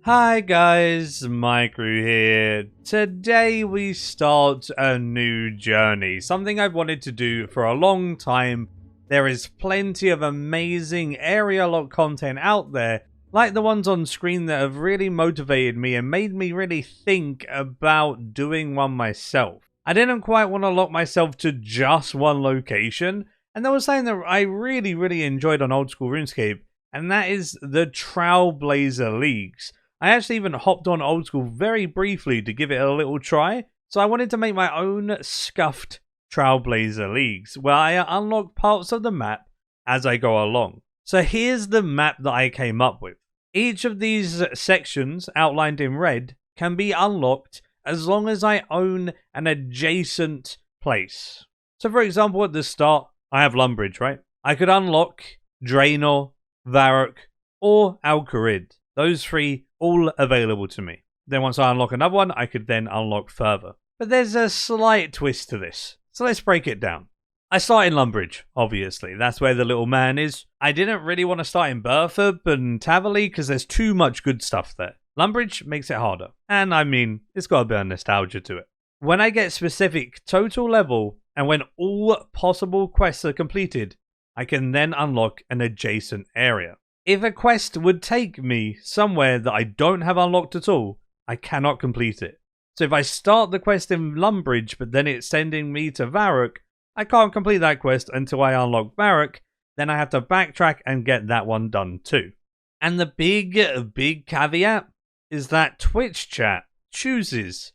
Hi guys, Maikeru here. Today we start a new journey, something I've wanted to do for a long time. There is plenty of amazing area lock content out there, like the ones on screen that have really motivated me and made me really think about doing one myself. I didn't quite want to lock myself to just one location, and there was something that I really enjoyed on old school Runescape, and that is the Trailblazer Leagues. I actually even hopped on old school very briefly to give it a little try, so I wanted to make my own scuffed Trailblazer Leagues, where I unlock parts of the map as I go along. So here's the map that I came up with. Each of these sections, outlined in red, can be unlocked as long as I own an adjacent place. So for example, at the start, I have Lumbridge, right? I could unlock Draenor, Varrock, or Alcarid. Those three all available to me. Then once I unlock another one, I could then unlock further. But there's a slight twist to this, so let's break it down. I start in Lumbridge, obviously. That's where the little man is. I didn't really want to start in Berthab and Tavali because there's too much good stuff there. Lumbridge makes it harder. And I mean, it's got a bit of nostalgia to it. When I get specific total level, and when all possible quests are completed, I can then unlock an adjacent area. If a quest would take me somewhere that I don't have unlocked at all, I cannot complete it. So if I start the quest in Lumbridge, but then it's sending me to Varrock, I can't complete that quest until I unlock Varrock, then I have to backtrack and get that one done too. And the big caveat is that Twitch chat chooses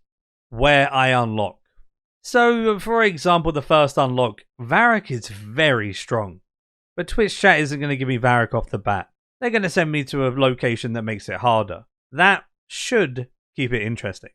where I unlock. So, for example, the first unlock, Varrock is very strong, but Twitch chat isn't going to give me Varrock off the bat. They're going to send me to a location that makes it harder. That should keep it interesting.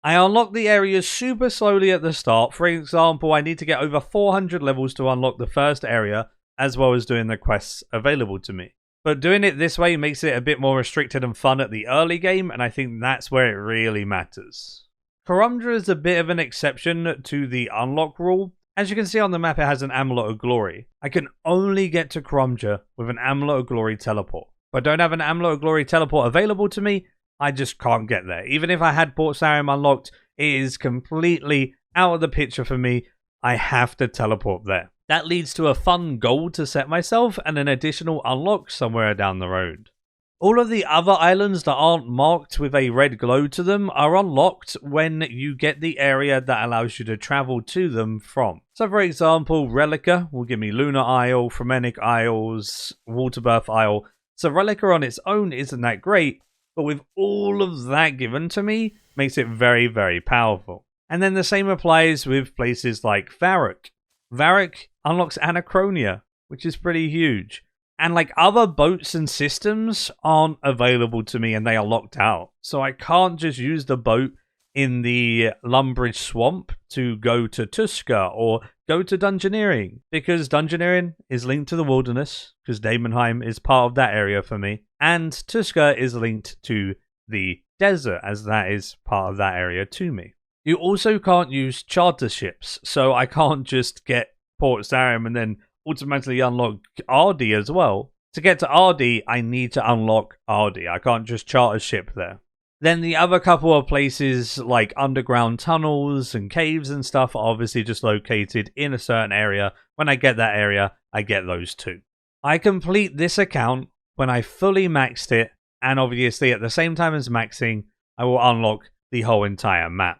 I unlock the areas super slowly at the start. For example, I need to get over 400 levels to unlock the first area, as well as doing the quests available to me. But doing it this way makes it a bit more restricted and fun at the early game, and I think that's where it really matters. Korumdra is a bit of an exception to the unlock rule. As you can see on the map, it has an Amulet of Glory. I can only get to Korumdra with an Amulet of Glory teleport. If I don't have an Amulet of Glory teleport available to me, I just can't get there. Even if I had Port Sarim unlocked, it is completely out of the picture for me. I have to teleport there. That leads to a fun goal to set myself and an additional unlock somewhere down the road. All of the other islands that aren't marked with a red glow to them are unlocked when you get the area that allows you to travel to them from. So for example, Relica will give me Lunar Isle, Fremennic Isles, Waterbirth Isle. So Relica on its own isn't that great, but with all of that given to me, makes it very powerful. And then the same applies with places like Varrock. Varrock unlocks Anachronia, which is pretty huge. And like other boats and systems aren't available to me and they are locked out. So I can't just use the boat in the Lumbridge Swamp to go to Tuska or go to Dungeoneering, because Dungeoneering is linked to the Wilderness, because Daemonheim is part of that area for me, and Tuska is linked to the desert, as that is part of that area to me. You also can't use charter ships, so I can't just get Port Sarim and then automatically unlock Ardi as well. To get to Ardi, I need to unlock Ardi. I can't just charter ship there. Then the other couple of places like underground tunnels and caves and stuff are obviously just located in a certain area. When I get that area, I get those too. I complete this account when I fully maxed it, and obviously at the same time as maxing, I will unlock the whole entire map.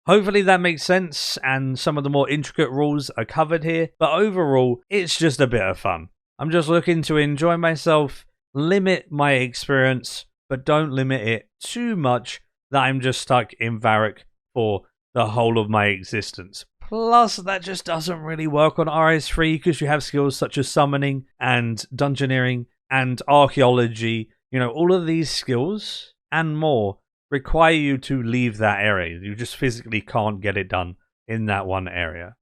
Hopefully that makes sense, and some of the more intricate rules are covered here, but overall, it's just a bit of fun. I'm just looking to enjoy myself, limit my experience, but don't limit it too much that I'm just stuck in Varrock for the whole of my existence. Plus, that just doesn't really work on RS3 because you have skills such as summoning and dungeoneering and archaeology. You know, all of these skills and more require you to leave that area. You just physically can't get it done in that one area.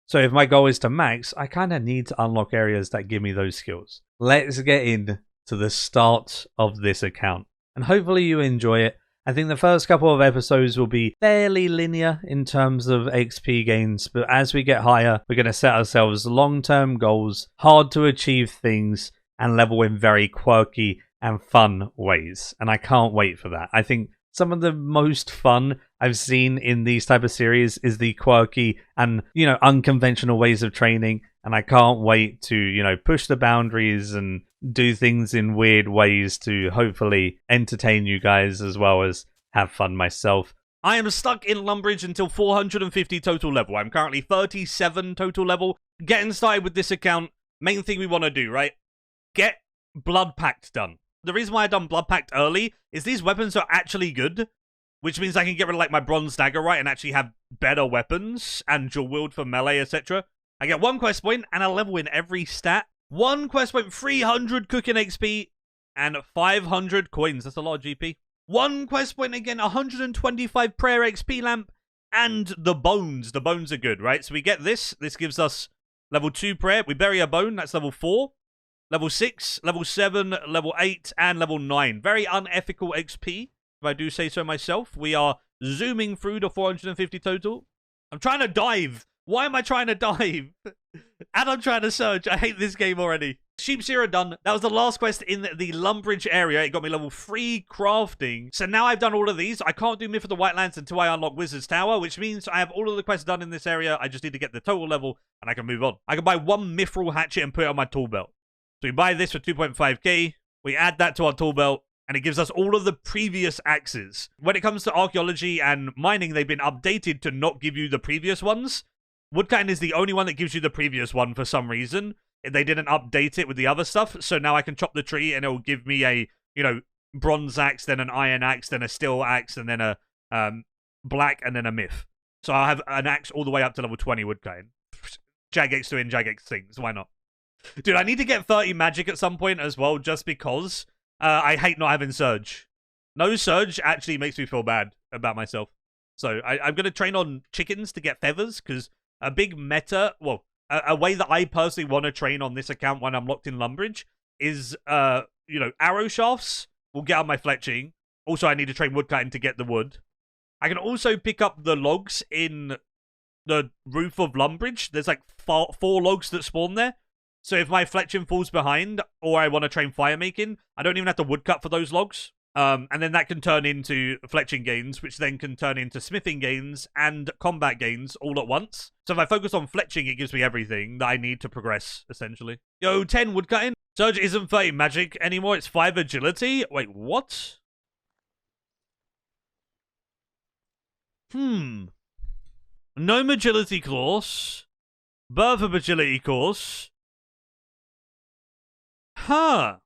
So if my goal is to max, I kind of need to unlock areas that give me those skills. Let's get in to the start of this account, and hopefully you enjoy it. I think the first couple of episodes will be fairly linear in terms of XP gains, but as we get higher, we're going to set ourselves long-term goals, hard to achieve things, and level in very quirky and fun ways. And I can't wait for that. I think some of the most fun I've seen in these type of series is the quirky and, unconventional ways of training. And I can't wait to, push the boundaries and do things in weird ways to hopefully entertain you guys as well as have fun myself. I am stuck in Lumbridge until 450 total level. I'm currently 37 total level. Getting started with this account, main thing we want to do, right? Get Blood Pact done. The reason why I done Blood Pact early is these weapons are actually good, which means I can get rid of like my bronze dagger, right, and actually have better weapons and dual wield for melee, etc. I get 1 quest point and a level in every stat. 1 quest point, 300 cooking XP, and 500 coins. That's a lot of GP. 1 quest point again, 125 prayer XP lamp, and the bones. The bones are good, right? So we get this. This gives us level 2 prayer. We bury a bone. That's level 4. Level 6, level 7, level 8, and level 9. Very unethical XP, if I do say so myself. We are zooming through the 450 total. I'm trying to dive. Why am I trying to dive? And I'm trying to surge. I hate this game already. Sheep's Ear done. That was the last quest in the Lumbridge area. It got me level 3 crafting. So now I've done all of these. I can't do Myth of the Whitelands until I unlock Wizard's Tower, which means I have all of the quests done in this area. I just need to get the total level, and I can move on. I can buy 1 Mithril hatchet and put it on my tool belt. So we buy this for 2.5k. We add that to our tool belt, and it gives us all of the previous axes. When it comes to archaeology and mining, they've been updated to not give you the previous ones. Woodcutting is the only one that gives you the previous one for some reason. They didn't update it with the other stuff, so now I can chop the tree and it'll give me a, bronze axe, then an iron axe, then a steel axe, and then a black, and then a myth. So I'll have an axe all the way up to level 20 woodcutting. Jagex doing Jagex things, why not? Dude, I need to get 30 magic at some point as well, just because I hate not having Surge. No Surge actually makes me feel bad about myself. So I'm going to train on chickens to get feathers, because a big meta, well, a way that I personally want to train on this account when I'm locked in Lumbridge is, arrow shafts will get on my fletching. Also, I need to train woodcutting to get the wood. I can also pick up the logs in the roof of Lumbridge. There's like 4 logs that spawn there. So if my fletching falls behind, or I want to train fire making, I don't even have to woodcut for those logs. And then that can turn into fletching gains, which then can turn into smithing gains and combat gains all at once. So if I focus on fletching, it gives me everything that I need to progress, essentially. Yo, 10 woodcutting. Surge isn't 30 magic anymore, it's 5 agility. Wait, what? Gnome agility course. Birth of agility course. Huh.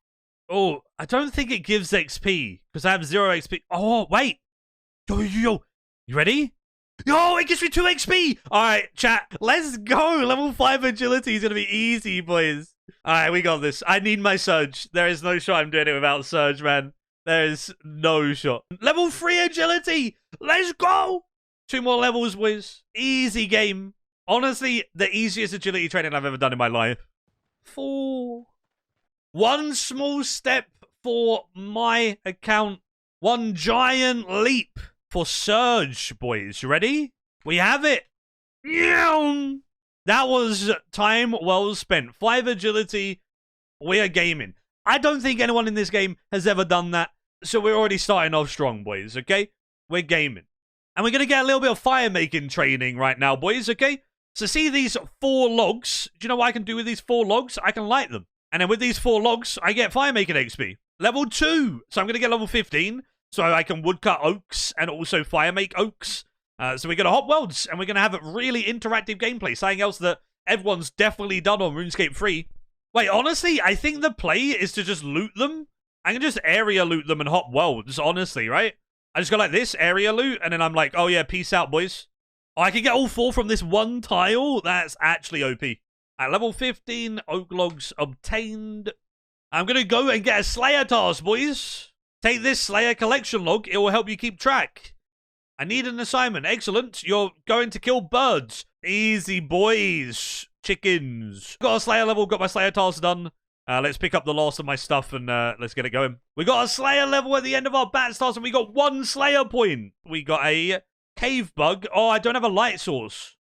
Oh, I don't think it gives XP, because I have 0 XP. Oh, wait. Yo. You ready? Yo, it gives me 2 XP. All right, chat. Let's go. Level 5 agility is going to be easy, boys. All right, we got this. I need my Surge. There is no shot I'm doing it without Surge, man. There is no shot. Level 3 agility. Let's go. 2 more levels, boys. Easy game. Honestly, the easiest agility training I've ever done in my life. 4. 1 small step for my account. 1 giant leap for Surge, boys. You ready? We have it. That was time well spent. 5 agility. We are gaming. I don't think anyone in this game has ever done that. So we're already starting off strong, boys, okay? We're gaming. And we're going to get a little bit of fire making training right now, boys, okay? So see these 4 logs? Do you know what I can do with these 4 logs? I can light them. And then with these 4 logs, I get fire making XP. Level 2. So I'm going to get level 15. So I can woodcut oaks and also fire make oaks. So we're going to hop worlds. And we're going to have a really interactive gameplay. Something else that everyone's definitely done on RuneScape 3. Wait, honestly, I think the play is to just loot them. I can just area loot them and hop worlds, honestly, right? I just go like this, area loot. And then I'm like, oh yeah, peace out, boys. Oh, I can get all 4 from this 1 tile? That's actually OP. At level 15, oak logs obtained. I'm going to go and get a Slayer task, boys. Take this Slayer collection log. It will help you keep track. I need an assignment. Excellent. You're going to kill birds. Easy, boys. Chickens. Got a Slayer level. Got my Slayer task done. Let's pick up the last of my stuff and let's get it going. We got a Slayer level at the end of our bat task and we got 1 Slayer point. We got a cave bug. Oh, I don't have a light source.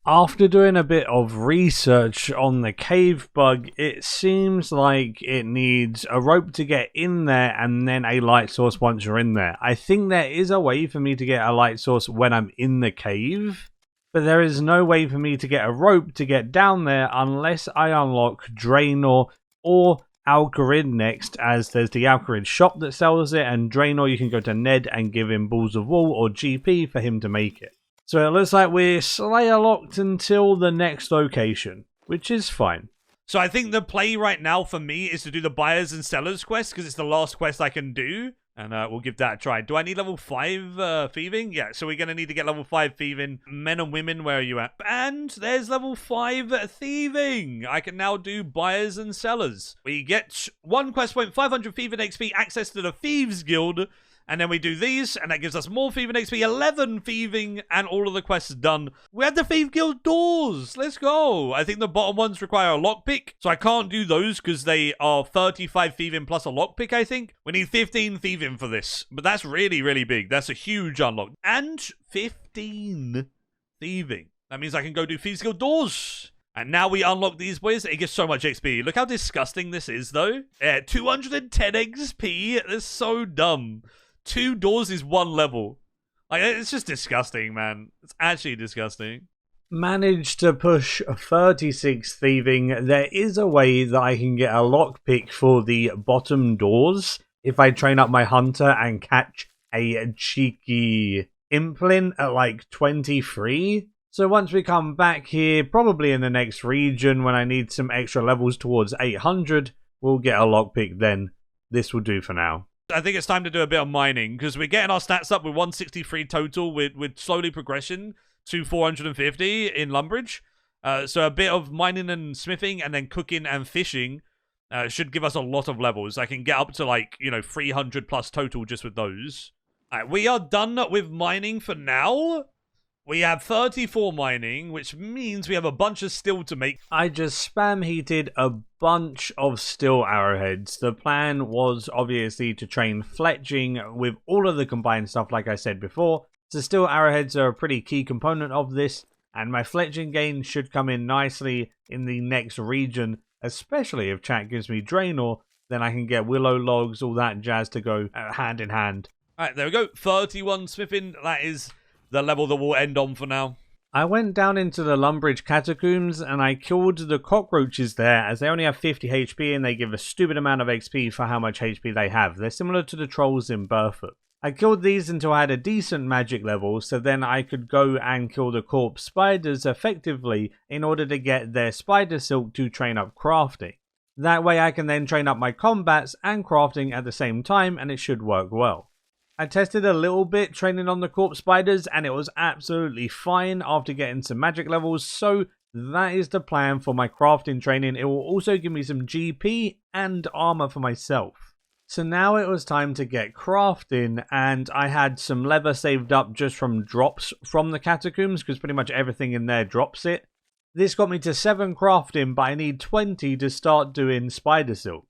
After doing a bit of research on the cave bug, it seems like it needs a rope to get in there and then a light source once you're in there. I think there is a way for me to get a light source when I'm in the cave, but there is no way for me to get a rope to get down there unless I unlock Draenor or Alcarid next, as there's the Alcarid shop that sells it, and Draenor you can go to Ned and give him balls of wool or GP for him to make it. So it looks like we're Slayer locked until the next location, which is fine. So I think the play right now for me is to do the buyers and sellers quest, because it's the last quest I can do. And we'll give that a try. Do I need level 5 thieving? Yeah, so we're going to need to get level 5 thieving. Men and women, where are you at? And there's level 5 thieving. I can now do buyers and sellers. We get 1 quest point, 500 thieving XP, access to the Thieves Guild. And then we do these, and that gives us more thieving XP, 11 thieving, and all of the quests done. We have the Thief Guild doors. Let's go. I think the bottom ones require a lockpick, so I can't do those because they are 35 thieving plus a lockpick, I think. We need 15 thieving for this, but that's really, really big. That's a huge unlock. And 15 thieving. That means I can go do Thieves Guild doors. And now we unlock these boys. It gives so much XP. Look how disgusting this is, though. Yeah, 210 XP. That's so dumb. 2 doors is 1 level. Like, it's just disgusting, man. It's actually disgusting. Managed to push 36 thieving. There is a way that I can get a lockpick for the bottom doors if I train up my hunter and catch a cheeky implin at like 23. So once we come back here, probably in the next region when I need some extra levels towards 800, we'll get a lockpick then. This will do for now. I think it's time to do a bit of mining, because we're getting our stats up with 163 total with slowly progression to 450 in Lumbridge. So a bit of mining and smithing and then cooking and fishing should give us a lot of levels. I can get up to 300 plus total just with those. Alright, we are done with mining for now. We have 34 mining, which means we have a bunch of steel to make. I just spam heated a bunch of steel arrowheads. The plan was obviously to train fletching with all of the combined stuff like I said before. So steel arrowheads are a pretty key component of this, and my fletching gain should come in nicely in the next region, especially if chat gives me Draenor, then I can get willow logs, all that jazz to go hand in hand. Alright, there we go. 31 smithing. That is the level that we'll end on for now. I went down into the Lumbridge catacombs and I killed the cockroaches there, as they only have 50 HP and they give a stupid amount of XP for how much HP they have. They're similar to the trolls in Burfoot. I killed these until I had a decent magic level, so then I could go and kill the corpse spiders effectively in order to get their spider silk to train up crafting. That way I can then train up my combats and crafting at the same time, and it should work well. I tested a little bit training on the corpse spiders and it was absolutely fine after getting some magic levels, so that is the plan for my crafting training. It will also give me some GP and armor for myself. So now it was time to get crafting, and I had some leather saved up just from drops from the catacombs because pretty much everything in there drops it. This got me to 7 crafting, but I need 20 to start doing spider silk.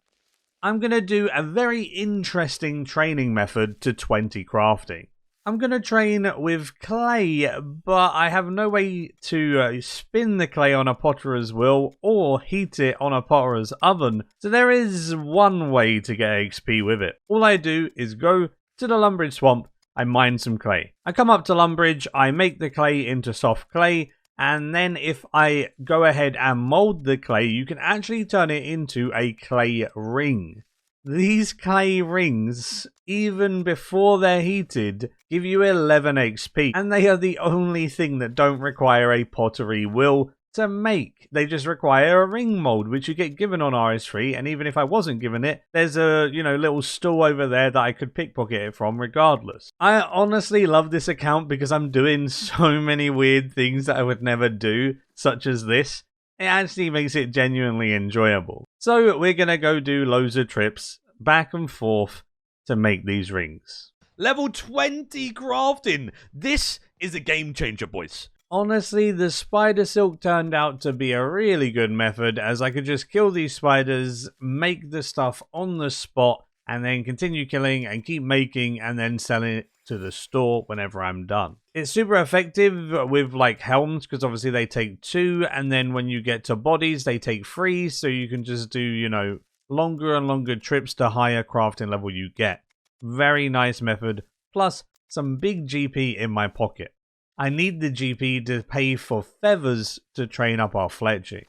I'm going to do a very interesting training method to 20 crafting. I'm going to train with clay, but I have no way to spin the clay on a potter's wheel or heat it on a potter's oven. So there is one way to get XP with it. All I do is go to the Lumbridge swamp, I mine some clay. I come up to Lumbridge, I make the clay into soft clay, and then if I go ahead and mold the clay, you can actually turn it into a clay ring. These clay rings, even before they're heated, give you 11 XP, and they are the only thing that don't require a pottery wheel to make. They just require a ring mold, which you get given on RS3, and even if I wasn't given it, there's a, little stool over there that I could pickpocket it from regardless. I honestly love this account because I'm doing so many weird things that I would never do, such as this. It actually makes it genuinely enjoyable. So we're going to go do loads of trips back and forth to make these rings. Level 20 crafting. This is a game changer, boys. Honestly, the spider silk turned out to be a really good method, as I could just kill these spiders, make the stuff on the spot, and then continue killing and keep making and then selling it to the store whenever I'm done. It's super effective with like helms because obviously they take 2, and then when you get to bodies they take 3, so you can just do, you know, longer and longer trips to higher crafting level you get. Very nice method, plus some big GP in my pocket. I need the GP to pay for feathers to train up our fletching.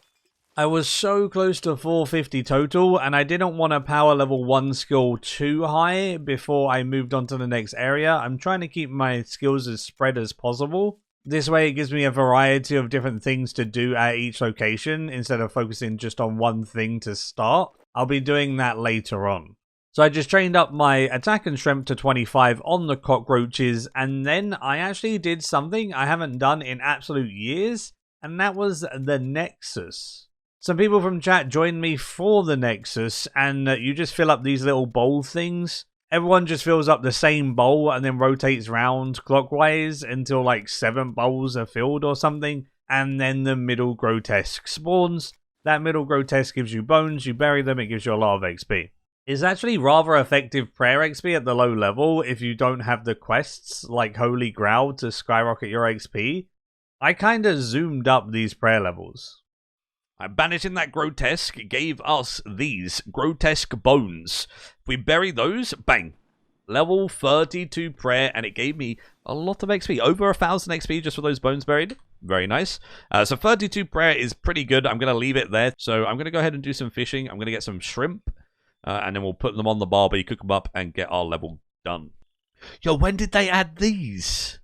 I was so close to 450 total, and I didn't want to power level 1 skill too high before I moved on to the next area. I'm trying to keep my skills as spread as possible. This way it gives me a variety of different things to do at each location instead of focusing just on one thing to start. I'll be doing that later on. So I just trained up my attack and strength to 25 on the cockroaches, and then I actually did something I haven't done in absolute years, and that was the Nexus. Some people from chat joined me for the Nexus, and you just fill up these little bowl things. Everyone just fills up the same bowl and then rotates round clockwise until like 7 bowls are filled or something, and then the middle grotesque spawns. That middle grotesque gives you bones, you bury them, it gives you a lot of XP. It's actually rather effective prayer XP at the low level if you don't have the quests like Holy Grail to skyrocket your XP. I kinda zoomed up these prayer levels. Banishing that grotesque gave us these grotesque bones. If we bury those, bang. Level 32 prayer, and it gave me a lot of XP. Over 1,000 XP just for those bones buried. Very nice. So 32 prayer is pretty good. I'm going to leave it there. So I'm going to go ahead and do some fishing. I'm going to get some shrimp. And then we'll put them on the barbie, cook them up, and get our level done. Yo, when did they add these?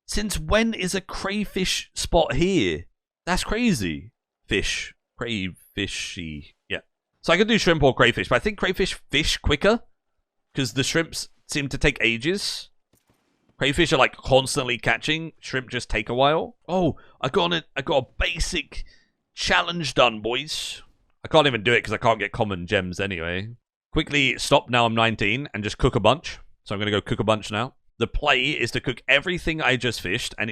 Since when is a crayfish spot here? That's crazy. Fish. Crayfishy. Yeah. So I could do shrimp or crayfish, but I think crayfish fish quicker because the shrimps seem to take ages. Crayfish are like constantly catching. Shrimp just take a while. Oh, I got a basic challenge done, boys. I can't even do it because I can't get common gems anyway. Quickly stop now I'm 19 and just cook a bunch. So I'm going to go cook a bunch now. The play is to cook everything I just fished, and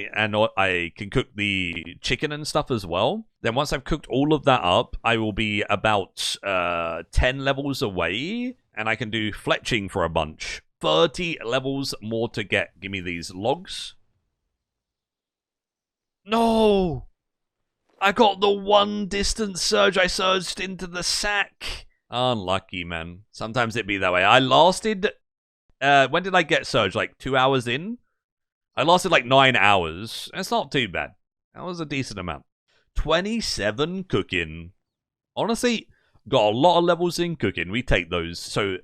I can cook the chicken and stuff as well. Then once I've cooked all of that up, I will be about 10 levels away, and I can do fletching for a bunch. 30 levels more to get. Give me these logs. No! I got the one distance surge. I surged into the sack. Unlucky, man. Sometimes it be that way. I lasted... when did I get surge? Like 2 hours in? I lasted like 9 hours. That's not too bad. That was a decent amount. 27 cooking. Honestly, got a lot of levels in cooking. We take those. So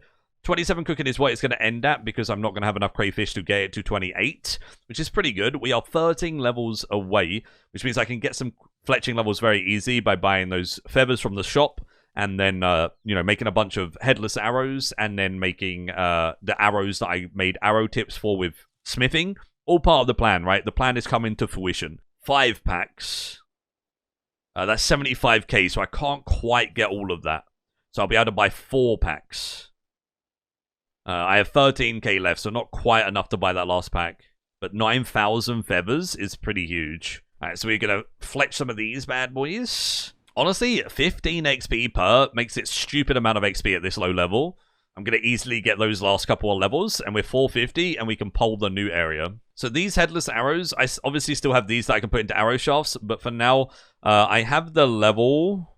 27 cooking is what it's going to end at because I'm not going to have enough crayfish to get it to 28, which is pretty good. We are 13 levels away, which means I can get some fletching levels very easy by buying those feathers from the shop. And then, making a bunch of headless arrows, and then making the arrows that I made arrow tips for with smithing. All part of the plan, right? The plan is coming to fruition. 5 packs. That's 75k, so I can't quite get all of that. So I'll be able to buy 4 packs. I have 13k left, so not quite enough to buy that last pack. But 9,000 feathers is pretty huge. Alright, so we're going to fletch some of these bad boys. Honestly, 15 XP per makes it stupid amount of XP at this low level. I'm going to easily get those last couple of levels, and we're 450, and we can pole the new area. So these headless arrows, I obviously still have these that I can put into arrow shafts, but for now, I have the level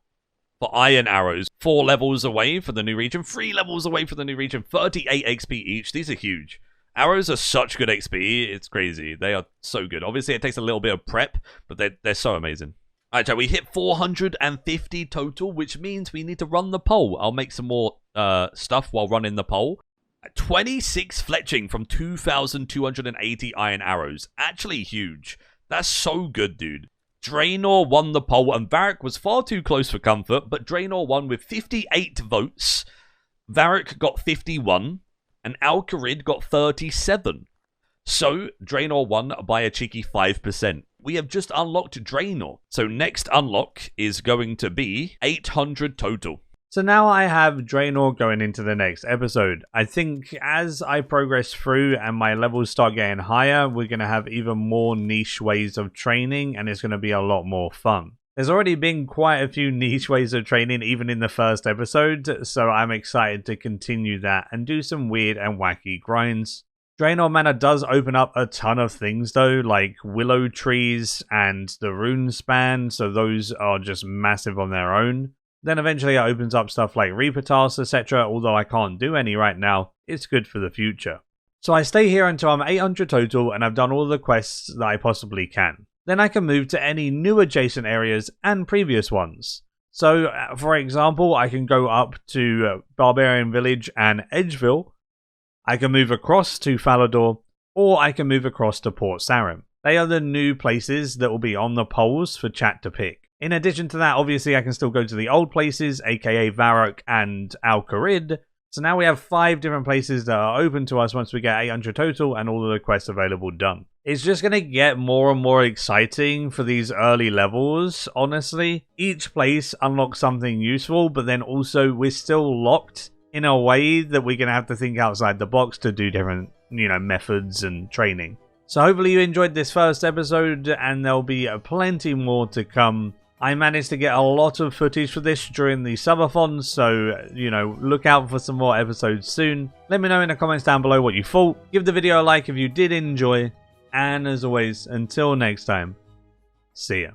for iron arrows. 4 levels away for the new region, 3 levels away for the new region, 38 XP each. These are huge. Arrows are such good XP, it's crazy. They are so good. Obviously, it takes a little bit of prep, but they're so amazing. Alright, so we hit 450 total, which means we need to run the poll. I'll make some more stuff while running the poll. 26 fletching from 2,280 iron arrows. Actually huge. That's so good, dude. Draenor won the poll, and Varric was far too close for comfort, but Draenor won with 58 votes. Varric got 51, and Alcarid got 37. So, Draenor won by a cheeky 5%. We have just unlocked Draenor. So next unlock is going to be 800 total. So now I have Draenor going into the next episode. I think as I progress through and my levels start getting higher, we're going to have even more niche ways of training, and it's going to be a lot more fun. There's already been quite a few niche ways of training even in the first episode, so I'm excited to continue that and do some weird and wacky grinds. Draenor Manor does open up a ton of things though, like willow trees and the rune span, so those are just massive on their own. Then eventually it opens up stuff like Reaper tasks, etc, although I can't do any right now. It's good for the future. So I stay here until I'm 800 total and I've done all the quests that I possibly can. Then I can move to any new adjacent areas and previous ones. So, for example, I can go up to Barbarian Village and Edgeville. I can move across to Falador, or I can move across to Port Sarim. They are the new places that will be on the polls for chat to pick. In addition to that, obviously I can still go to the old places, aka Varrock and Al-Kharid. So now we have 5 different places that are open to us once we get 800 total and all of the quests available done. It's just going to get more and more exciting for these early levels, honestly. Each place unlocks something useful, but then also we're still locked in a way that we're going to have to think outside the box to do different, methods and training. So hopefully you enjoyed this first episode and there'll be plenty more to come. I managed to get a lot of footage for this during the subathon, so, look out for some more episodes soon. Let me know in the comments down below what you thought. Give the video a like if you did enjoy. And as always, until next time, see ya.